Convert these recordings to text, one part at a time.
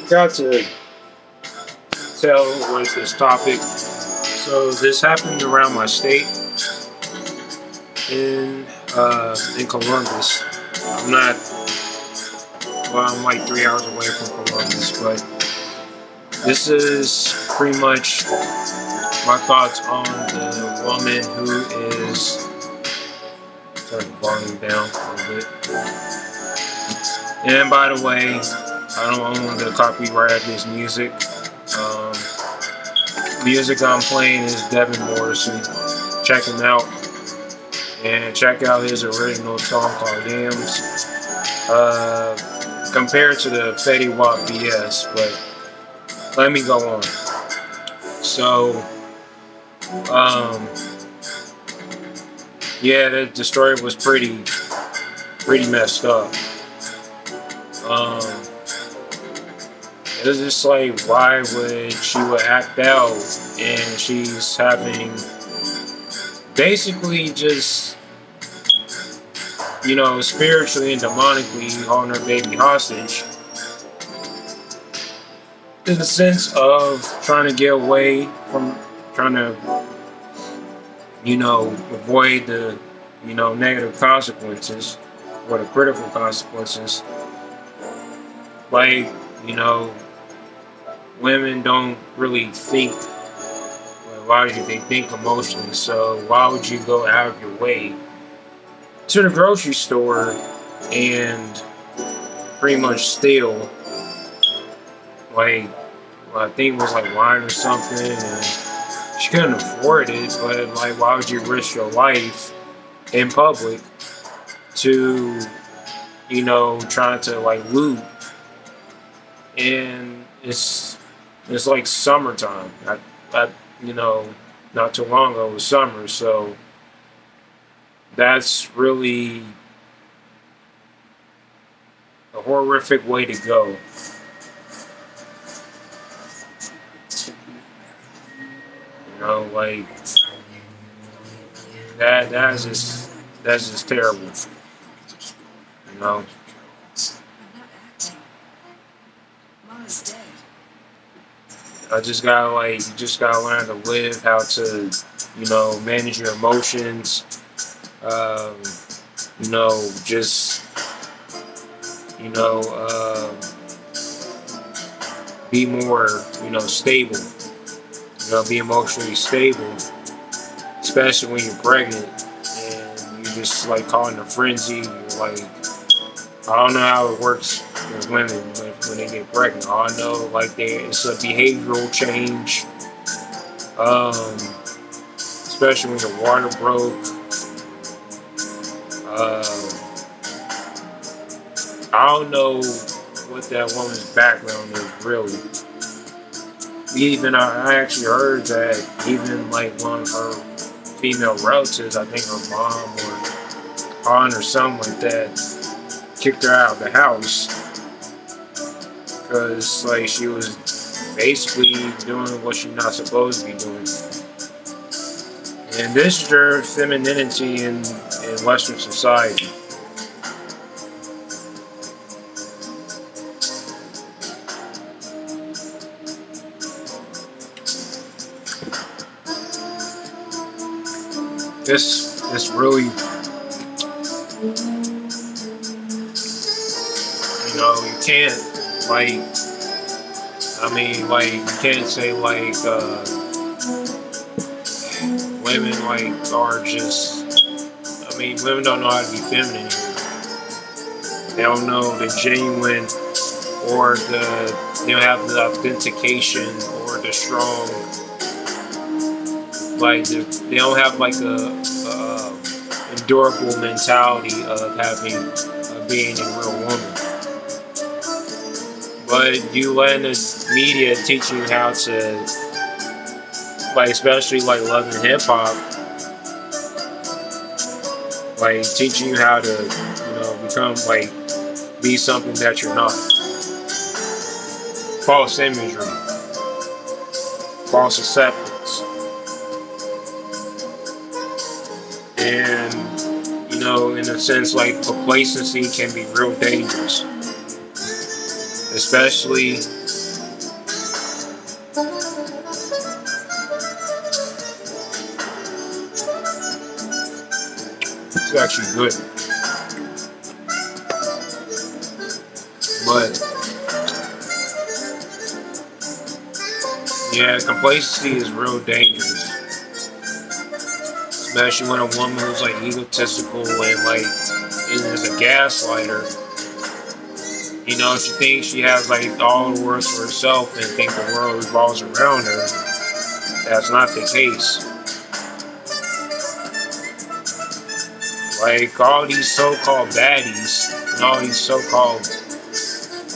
Got to tell with this topic. So this happened around my state in Columbus. I'm not. Well, I'm like 3 hours away from Columbus, but this is pretty much my thoughts on the woman who is. Turn the volume down a little bit. And by the way, I don't own the copyright of this music. Music I'm playing is Devin Morrison. Check him out. And check out his original song called Yams. Compared to the Fetty Wap BS, but let me go on. So, yeah, the story was pretty messed up. It was just like, why would she would act out and she's having basically just, spiritually and demonically holding her baby hostage in the sense of trying to get away from trying to, avoid the, negative consequences or the critical consequences. Like, women don't really think. Why do they think emotionally? So why would you go out of your way to the grocery store and pretty much steal, like, I think it was like wine or something, and she couldn't afford it, but like, why would you risk your life in public to, trying to like loot? And it's like summertime. Not too long ago it was summer, so that's really a horrific way to go. Like that's just terrible. You just gotta learn to live, how to, manage your emotions. Just, be more, stable. Be emotionally stable, especially when you're pregnant and you're just like caught in a frenzy. You're like, I don't know how it works with women when they get pregnant. All I know, like, it's a behavioral change, especially when the water broke. I don't know what that woman's background is really. Even I actually heard that even like one of her female relatives, I think her mom or aunt or something like that, kicked her out of the house because like she was basically doing what she's not supposed to be doing. And this is her femininity in Western society. This really, you can't, like, you can't say, like, women, like, are just, women don't know how to be feminine. They don't know the genuine or they don't have the authentication or the strong, like, they don't have, like, a endurable mentality of being a real woman. But you let the media teach you how to, like, especially like Love and Hip Hop, like teaching you how to, become, like, be something that you're not. False imagery, false acceptance. And, in a sense, like, complacency can be real dangerous. Especially It's actually good. But yeah, complacency is real dangerous. Especially when a woman who's like egotistical and like is a gaslighter. You know, she thinks she has like all the world for herself and think the world revolves around her. That's not the case. Like all these so-called baddies and all these so-called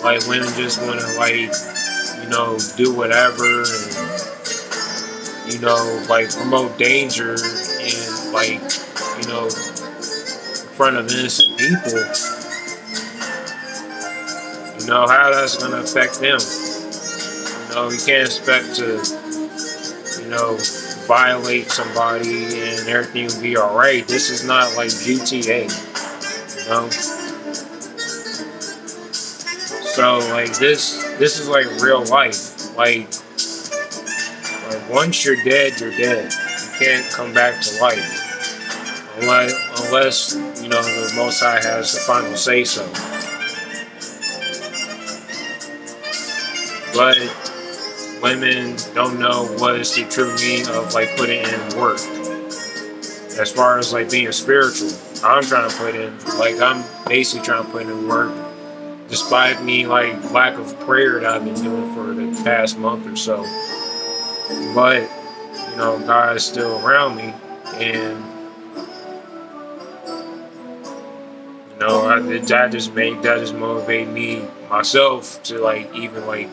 like women just want to like, you know, do whatever and, you know, like promote danger and like, you know, in front of innocent people. You know, how that's going to affect them. You know, you can't expect to, you know, violate somebody and everything will be alright. This is not like GTA, you know? So, like, this is like real life. Like once you're dead, you're dead. You can't come back to life. Unless you know, the Most High has the final say-so. But women don't know what is the true meaning of like putting in work. As far as like being spiritual, I'm trying to put in, like I'm basically trying to put in work, despite me like lack of prayer that I've been doing for the past month or so. But you know, God is still around me, and you know, that just motivated me myself to like even like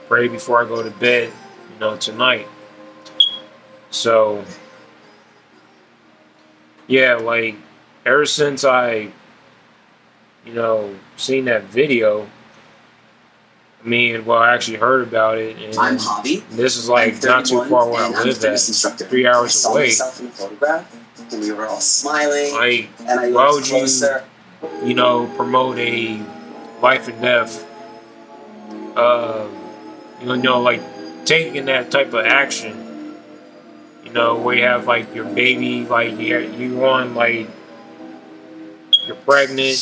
pray before I go to bed, you know, tonight. So yeah, like ever since I, you know, seen that video, I mean, well, I actually heard about it, and I'm Hobby. This is like not too far where I live at, 3 hours away. In a photograph, and we were all smiling. Like, and I why would closer. you know, promote a life and death? You know, like taking that type of action. You know, where you have like your baby, like you on like you're pregnant,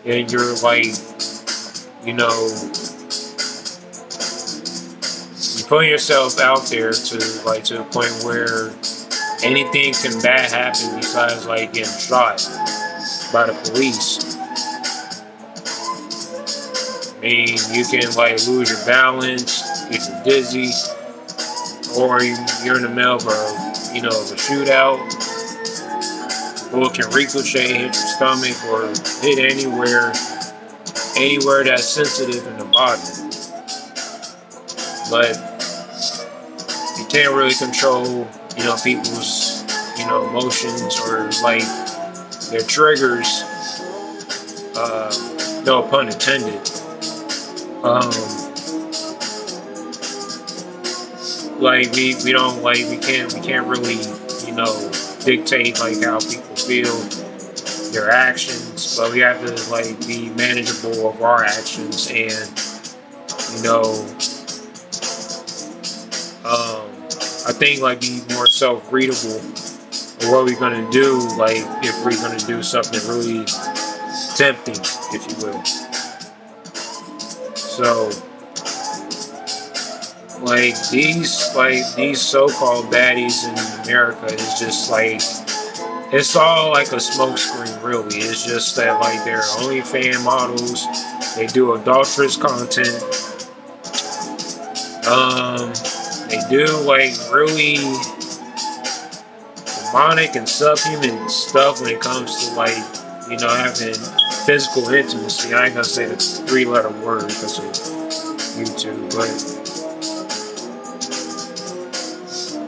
and you're like, you know, you're putting yourself out there to the point where anything can bad happen besides like getting shot by the police. I mean, you can like lose your balance, get dizzy, or you're in the middle of a, you know, of a shootout. Bullet can ricochet, hit your stomach, or hit anywhere that's sensitive in the body. But you can't really control, you know, people's, you know, emotions or like their triggers. No pun intended. Like we can't really, you know, dictate like how people feel, their actions, but we have to like be manageable of our actions and, you know, I think like be more self-readable of what we're gonna do, like if we're gonna do something really tempting, if you will. So like these so-called baddies in America is just like, it's all like a smokescreen, really. It's just that like they're OnlyFans models, they do adulterous content, they do like really demonic and subhuman stuff when it comes to like, you know, having physical intimacy. I ain't gonna say the 3-letter word because of YouTube, but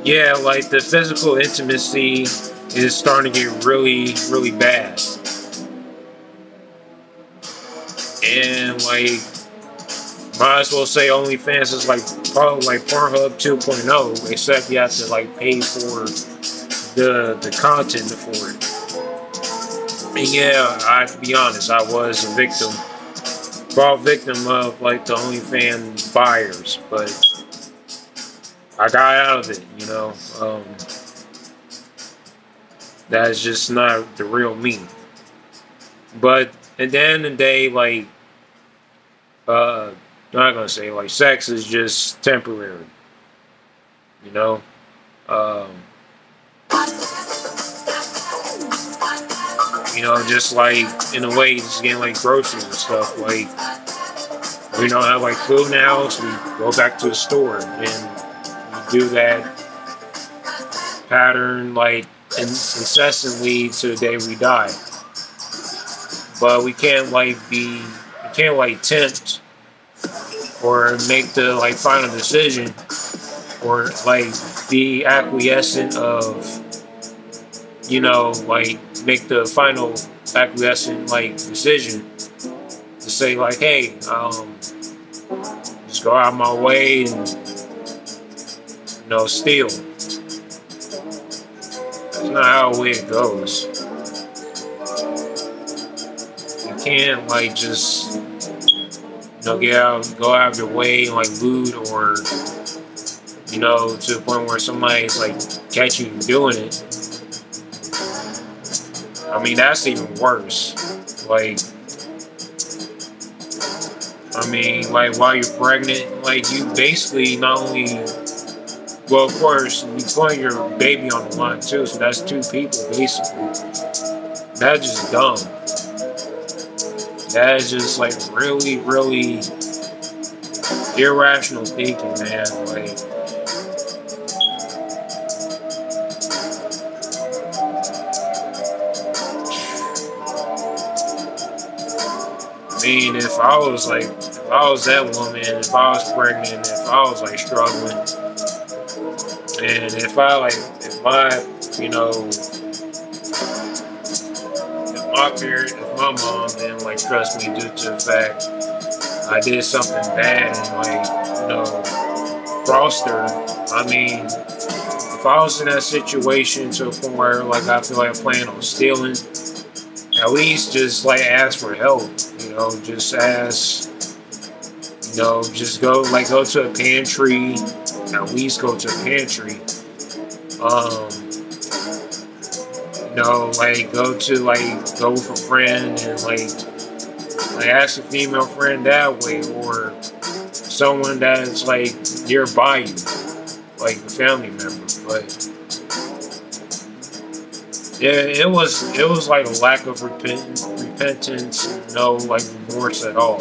yeah, like the physical intimacy is starting to get really, really bad. And like, might as well say OnlyFans is like probably like Pornhub 2.0, except you have to like pay for the content for it. And yeah, I have to be honest, I was a victim of like the OnlyFans buyers, but I got out of it, that's just not the real me. But at the end of the day, like, I'm not gonna say like sex is just temporary, you know. Um, just like in a way, just getting like groceries and stuff. Like we don't have like food in the house, we go back to the store and we do that pattern like incessantly to the day we die. But we can't like tempt or make the like final decision or like be acquiescent of like make the final acquiescent like decision to say like, hey, just go out of my way and steal. That's not how it goes. You can't like just go out of your way and like loot or to the point where somebody's like catch you doing it. I mean, that's even worse. Like, I mean, like while you're pregnant, like you basically not only, well, of course, you put your baby on the line too, so that's two people basically. That's just dumb. That is just like really, really irrational thinking, man. Like, I mean, if I was that woman, if I was pregnant, if I was like struggling, and if my mom didn't like trust me due to the fact I did something bad and crossed her. I mean, if I was in that situation to a point where like I feel like I plan on stealing, at least just like ask for help. Just ask. Just go to a pantry. At least go to a pantry. Go with a friend and like ask a female friend that way, or someone that's like nearby you, like a family member. But yeah, it was like a lack of repentance, no like remorse at all.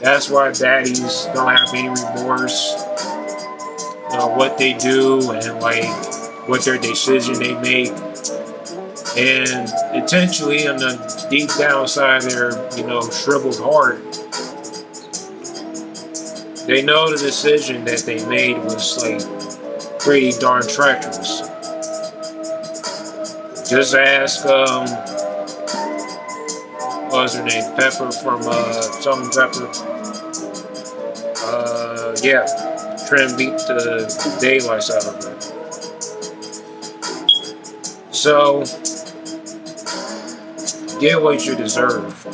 That's why baddies don't have any remorse. What they do and like what their decision they make. And intentionally on the deep down side of their, shriveled heart, they know the decision that they made was like pretty darn treacherous. Just ask, what was her name? Pepper from Salt and Pepper. Yeah, Trim beat the daylights out of her. So, get what you deserve.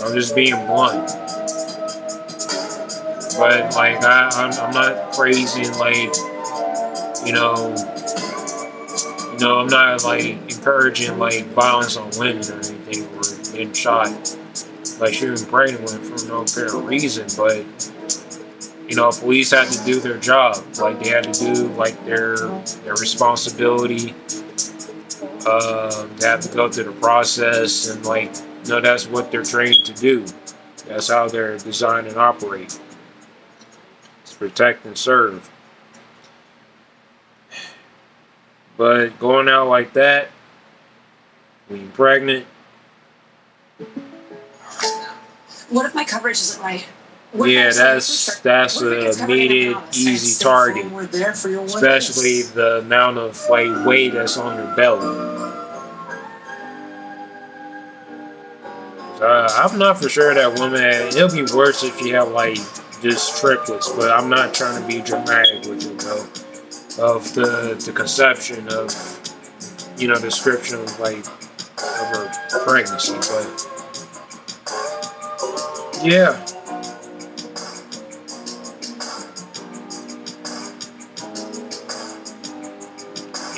I'm just being blunt. But like I'm not crazy and like I'm not like encouraging like violence on women or anything or getting shot, like shooting pregnant women for no apparent reason. But police had to do their job. Like they had to do like their responsibility. They have to go through the process and like that's what they're trained to do. That's how they're designed and operate. It's protect and serve. But going out like that when you're pregnant. What if my coverage isn't right? Yeah, that's a immediate, easy target. Especially the amount of like weight that's on your belly. I'm not for sure that woman. It'll be worse if you have like just triplets, but I'm not trying to be dramatic with it though. Of the conception of description of like of her pregnancy, but yeah.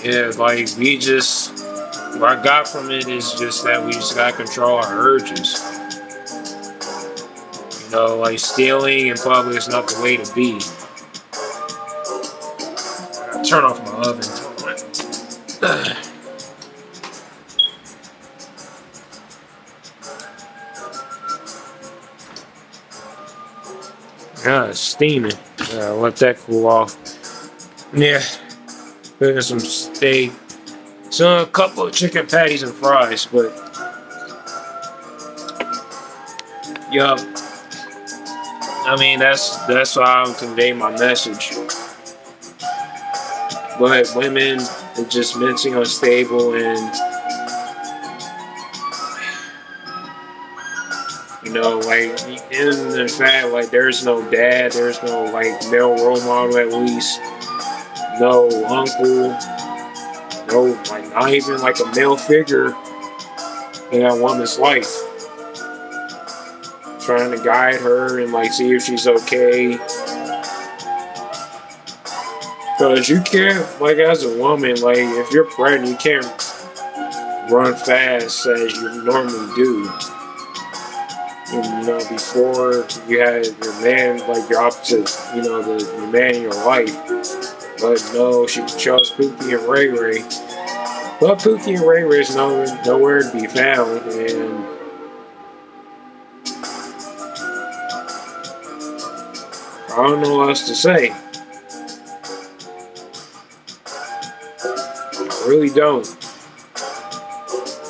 Yeah, like what I got from it is just that we just gotta control our urges. You know, like stealing in public is not the way to be. Turn off my oven. Yeah, it's steaming. Let that cool off. Yeah, there's some steak. So a couple of chicken patties and fries, but yup. I mean that's how I convey my message. But women are just mentally unstable, and you know, like in the fact, like there's no dad, there's no like male role model at least, no uncle, no like not even like a male figure in that woman's life, trying to guide her and like see if she's okay. Because you can't, like as a woman, like if you're pregnant, you can't run fast as you normally do. And, you know, before you had your man, like your opposite, you know, the man in your life. But no, she chose Pookie and Ray Ray. But Pookie and Ray Ray is nowhere to be found, and I don't know what else to say. I really don't.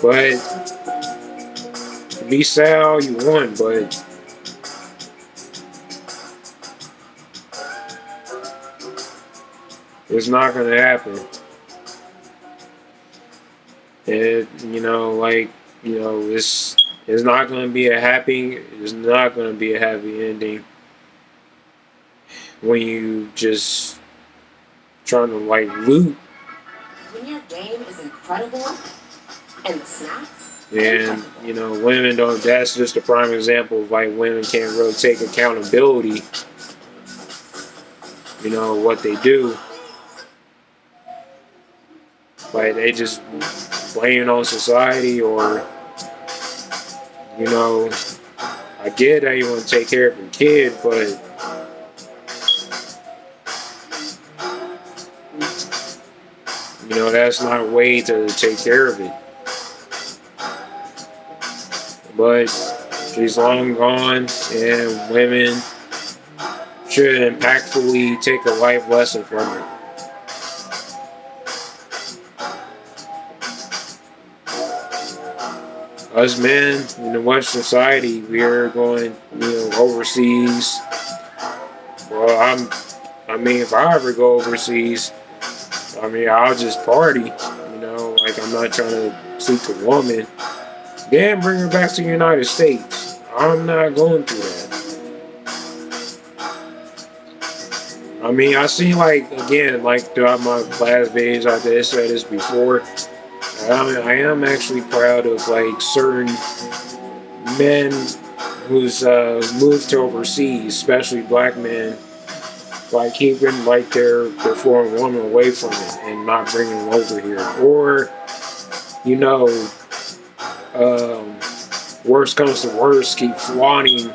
But be sad all you want, but it's not gonna happen. It, you know, like, you know, it's not gonna be a happy. It's not gonna be a happy ending when you just trying to like loot. When your game is incredible and the snacks. And, you know, women don't, that's just a prime example of like women can't really take accountability, you know, what they do. Like they just blame it on society, or, you know, I get how you want to take care of your kid, but you know, that's not a way to take care of it. But she's long gone, and women should impactfully take a life lesson from her. Us men in the Western society, we're going, you know, overseas. Well, I mean, if I ever go overseas, I mean, I'll just party, you know, like I'm not trying to seek a woman. Then bring her back to the United States. I'm not going through that. I mean, I see, like, again, like throughout my last videos, I did say this before. I am actually proud of like certain men who's moved to overseas, especially black men, like keeping like their foreign woman away from it and not bringing them over here, or you know. Worst comes to worst, keep flaunting,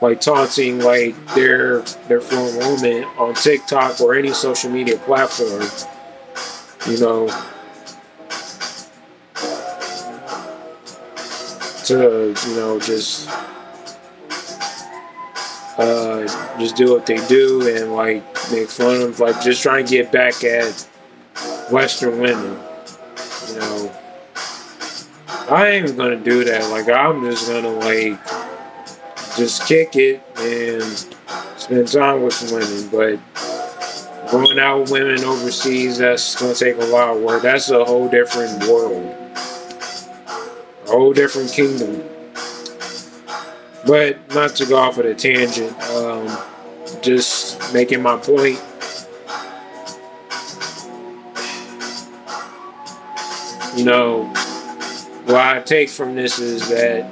like taunting, like their foreign woman on TikTok or any social media platform. You know, to just do what they do and like make fun of, like just trying to get back at Western women. You know. I ain't even gonna do that. Like, I'm just gonna, like, just kick it and spend time with women. But going out with women overseas, that's gonna take a lot of work. That's a whole different world. A whole different kingdom. But not to go off of a tangent, just making my point. You know, what I take from this is that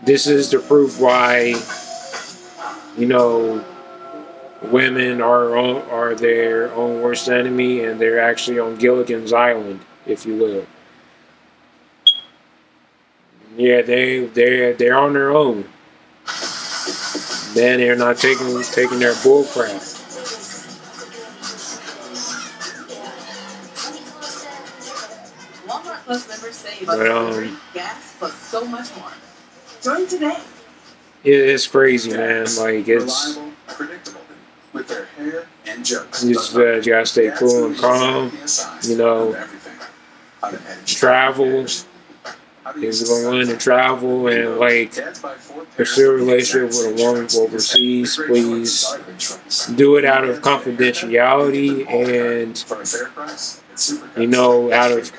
this is the proof why, you know, women are their own worst enemy, and they're actually on Gilligan's Island, if you will. Yeah, they're on their own. Then they're not taking their bull crap. Walmart Plus members save But, free gas plus so much more. Join today. It's crazy, man. Like, it's Reliable, predictable, with their hair and jokes. you gotta stay cool and calm. You know, travel. Is going to travel and like pursue a relationship with a woman overseas, please do it out of confidentiality and, you know, out of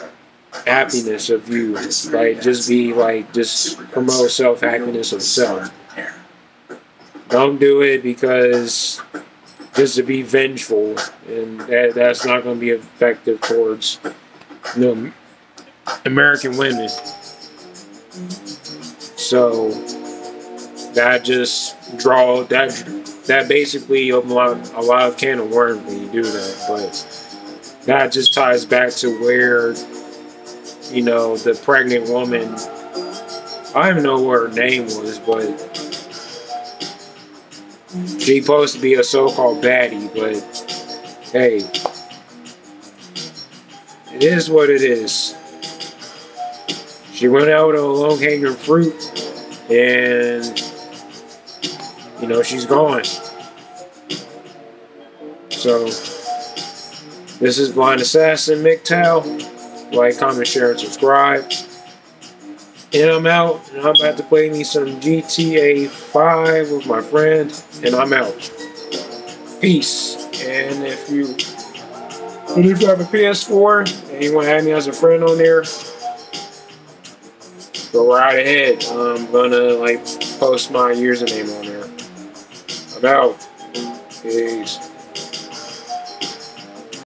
happiness of you. Like, just promote self-happiness of self. Don't do it because just to be vengeful, and that's not going to be effective towards, you know, American women. So that basically opens a lot of can of worms when you do that. But that just ties back to where, you know, the pregnant woman, I don't even know what her name was, but she's supposed to be a so-called baddie, but hey, it is what it is. She went out with a low-hanging fruit, and, you know, she's gone. So, this is Blind Assassin MGTOW. Like, comment, share, and subscribe. And I'm out, and I'm about to play me some GTA 5 with my friend, and I'm out. Peace. And if you have a PS4, and you want to add me as a friend on there, go right ahead. I'm gonna post my username on there. I'm out. Peace.